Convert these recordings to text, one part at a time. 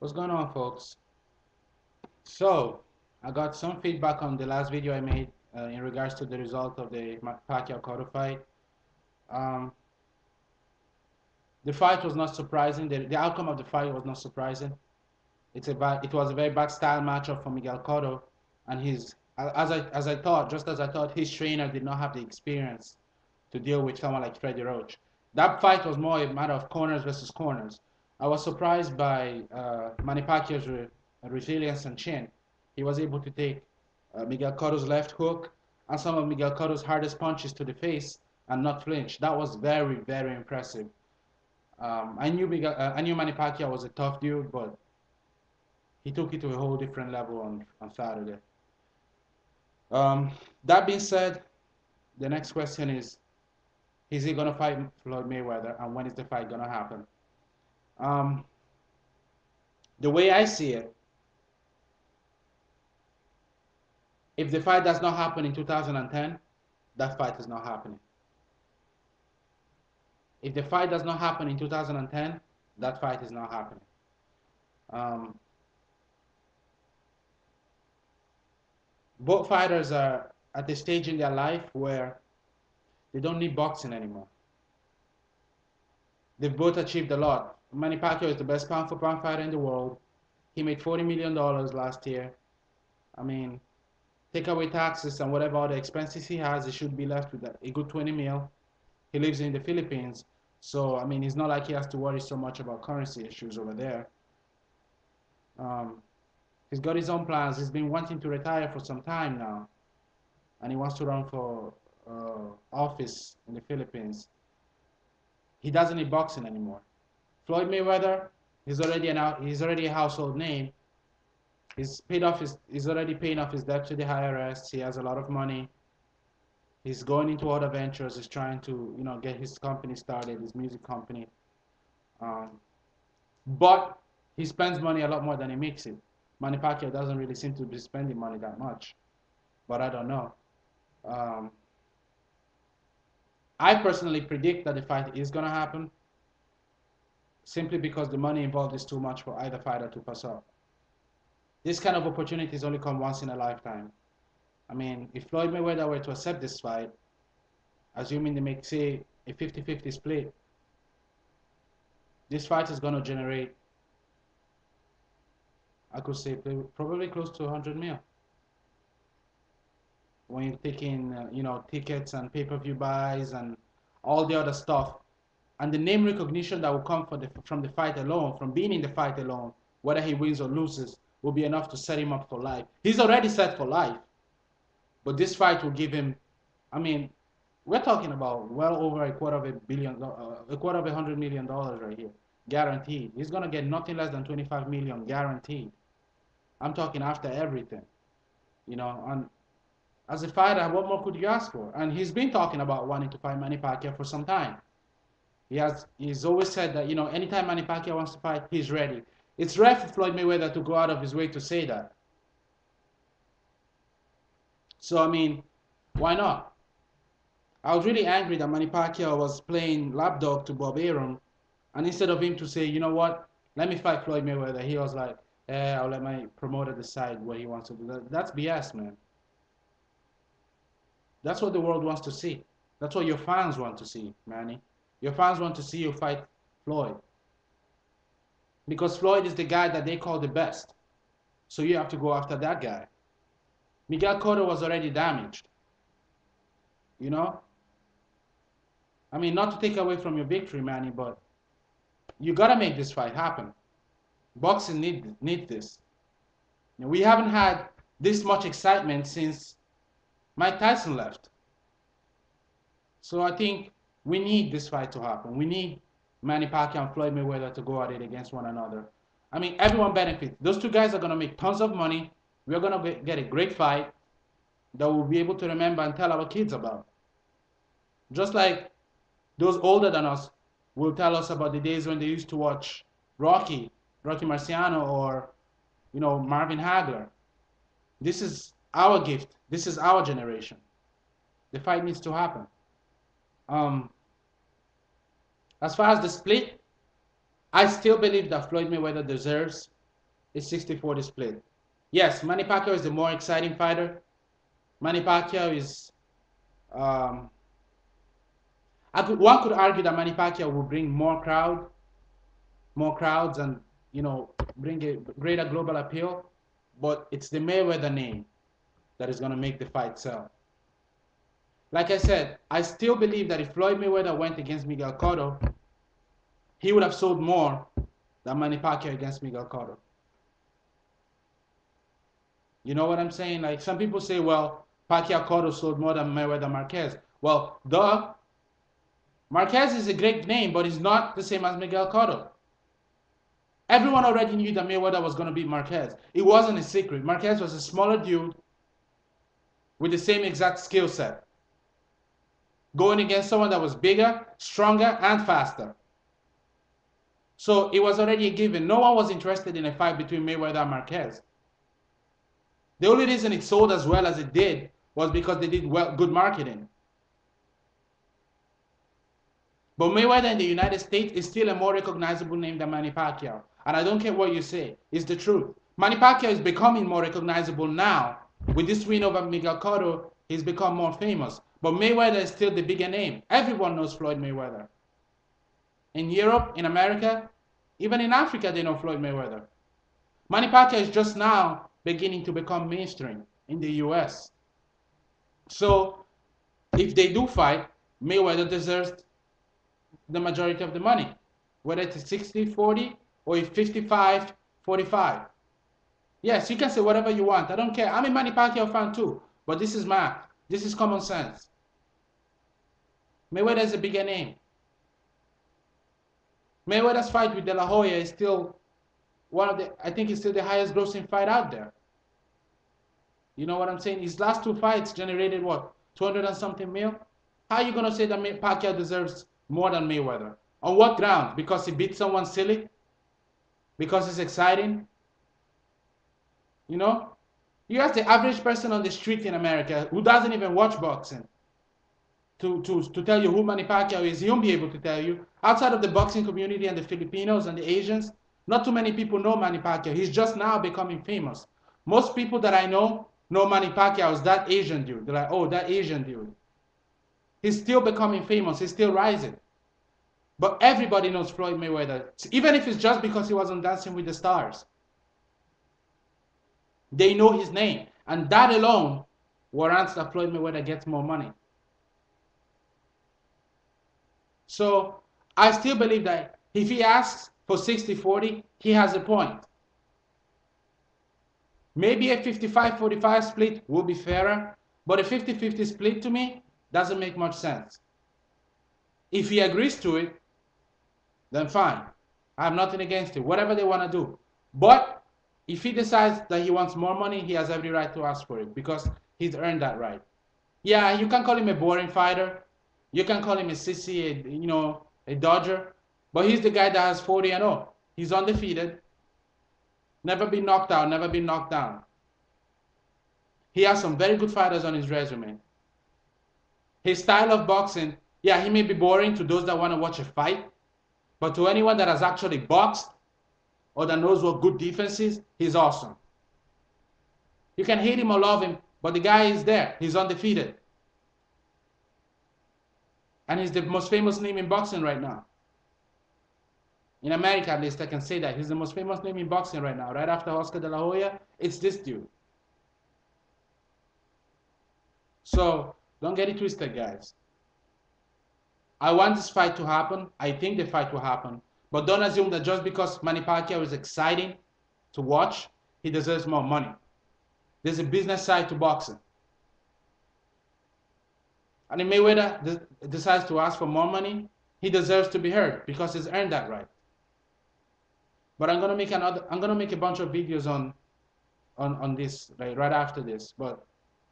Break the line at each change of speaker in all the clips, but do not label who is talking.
What's going on, folks? So, I got some feedback on the last video I made in regards to the result of the Pacquiao-Cotto fight. Um, the fight was not surprising. The outcome of the fight was not surprising. It was a very bad style matchup for Miguel Cotto, and just as I thought, his trainer did not have the experience to deal with someone like Freddie Roach. That fight was more a matter of corners versus corners. I was surprised by Manny Pacquiao's resilience and chin. He was able to take Miguel Cotto's left hook and some of Miguel Cotto's hardest punches to the face and not flinch. That was very, very impressive. I knew Manny Pacquiao was a tough dude, but he took it to a whole different level on Saturday. That being said, the next question is he gonna fight Floyd Mayweather, and when is the fight gonna happen? Um, the way I see it, if the fight does not happen in 2010, that fight is not happening. If the fight does not happen in 2010, that fight is not happening. Um, both fighters are at a stage in their life where they don't need boxing anymore. They've both achieved a lot. Manny Pacquiao is the best pound for pound fighter in the world. He made $40 million last year. I mean, take away taxes and whatever other expenses he has, he should be left with a good 20 mil. He lives in the Philippines, so I mean, it's not like he has to worry so much about currency issues over there. He's got his own plans. He's been wanting to retire for some time now, and he wants to run for office in the Philippines. He doesn't need boxing anymore. Floyd Mayweather, he's already a household name. He's already paying off his debt to the IRS. He has a lot of money. He's going into other ventures. He's trying to, get his company started, his music company. But he spends money a lot more than he makes it. Manny Pacquiao doesn't really seem to be spending money that much, but I don't know. I personally predict that the fight is going to happen simply because the money involved is too much for either fighter to pass up. This kind of opportunities only come once in a lifetime. I mean, if Floyd Mayweather were to accept this fight, assuming they make, say, a 50-50 split, this fight is going to generate, I could say, probably close to 100 mil. When you're taking, tickets and pay-per-view buys and all the other stuff, and the name recognition that will come from the fight alone, from being in the fight alone, whether he wins or loses, will be enough to set him up for life. He's already set for life, but this fight will give him, I mean, we're talking about well over a quarter of $100 million right here, guaranteed. He's gonna get nothing less than 25 million guaranteed. I'm talking after everything, and as a fighter, what more could you ask for? And he's been talking about wanting to fight Manny Pacquiao for some time. He's always said that, anytime Manny Pacquiao wants to fight, he's ready. It's rare for Floyd Mayweather to go out of his way to say that. So, I mean, why not? I was really angry that Manny Pacquiao was playing lapdog to Bob Arum, and instead of him to say, you know what, let me fight Floyd Mayweather, he was like, I'll let my promoter decide what he wants to do. That's BS, man. That's what the world wants to see. That's what your fans want to see, Manny. Your fans want to see you fight Floyd. Because Floyd is the guy that they call the best. So you have to go after that guy. Miguel Cotto was already damaged. I mean, not to take away from your victory, Manny, but you got to make this fight happen. Boxing need this. We haven't had this much excitement since Mike Tyson left. So I think we need this fight to happen. We need Manny Pacquiao and Floyd Mayweather to go at it against one another. I mean, everyone benefits. Those two guys are going to make tons of money. We're going to get a great fight that we'll be able to remember and tell our kids about. Just like those older than us will tell us about the days when they used to watch Rocky Marciano, or, Marvin Hagler. This is our gift. This is our generation. The fight needs to happen. As far as the split, I still believe that Floyd Mayweather deserves It's 60-40 split. Yes, Manny Pacquiao is the more exciting fighter. Manny Pacquiao is, um, one could argue that Manny Pacquiao will bring more crowds, and bring a greater global appeal. But it's the Mayweather name that is going to make the fight sell. Like I said, I still believe that if Floyd Mayweather went against Miguel Cotto, he would have sold more than Manny Pacquiao against Miguel Cotto. You know what I'm saying? Like, some people say, well, Pacquiao Cotto sold more than Mayweather Marquez. Well, duh. Marquez is a great name, but he's not the same as Miguel Cotto. Everyone already knew that Mayweather was going to beat Marquez. It wasn't a secret. Marquez was a smaller dude with the same exact skill set, going against someone that was bigger, stronger, and faster. So it was already a given. No one was interested in a fight between Mayweather and Marquez. The only reason it sold as well as it did was because they did good marketing. But Mayweather in the United States is still a more recognizable name than Manny Pacquiao. And I don't care what you say, it's the truth. Manny Pacquiao is becoming more recognizable now. With this win over Miguel Cotto, he's become more famous. But Mayweather is still the bigger name. Everyone knows Floyd Mayweather. In Europe, in America, even in Africa, they know Floyd Mayweather. Manny Pacquiao is just now beginning to become mainstream in the US. So if they do fight, Mayweather deserves the majority of the money, whether it's 60-40 or 55-45. Yes, you can say whatever you want. I don't care. I'm a Manny Pacquiao fan too, but this is math. This is common sense. Mayweather is a bigger name. Mayweather's fight with De La Hoya is still I think it's still the highest grossing fight out there. You know what I'm saying? His last two fights generated what? 200 and something mil? How are you going to say that Pacquiao deserves more than Mayweather? On what ground? Because he beat someone silly? Because it's exciting? You know? You ask the average person on the street in America who doesn't even watch boxing to tell you who Manny Pacquiao is, he won't be able to tell you. Outside of the boxing community and the Filipinos and the Asians, not too many people know Manny Pacquiao. He's just now becoming famous. Most people that I know Manny Pacquiao as that Asian dude. They're like, oh, that Asian dude. He's still becoming famous. He's still rising. But everybody knows Floyd Mayweather, even if it's just because he was on Dancing with the Stars. They know his name. And that alone warrants that Floyd Mayweather gets more money. So I still believe that if he asks for 60-40, he has a point. Maybe a 55-45 split will be fairer, but a 50-50 split to me doesn't make much sense. If he agrees to it, then fine. I have nothing against it, whatever they want to do. But if he decides that he wants more money, he has every right to ask for it because he's earned that right. Yeah, you can call him a boring fighter. You can call him a sissy, a dodger. But he's the guy that has 40-0. He's undefeated. Never been knocked out, never been knocked down. He has some very good fighters on his resume. His style of boxing, yeah, he may be boring to those that want to watch a fight, but to anyone that has actually boxed or that knows what good defense is, he's awesome. You can hate him or love him, but the guy is there. He's undefeated. And he's the most famous name in boxing right now. In America, at least, I can say that. He's the most famous name in boxing right now. Right after Oscar De La Hoya, it's this dude. So, don't get it twisted, guys. I want this fight to happen. I think the fight will happen. But don't assume that just because Manny Pacquiao is exciting to watch, he deserves more money. There's a business side to boxing. And if Mayweather decides to ask for more money, he deserves to be heard because he's earned that right. But I'm gonna make a bunch of videos on this right after this. But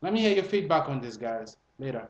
let me hear your feedback on this, guys, later.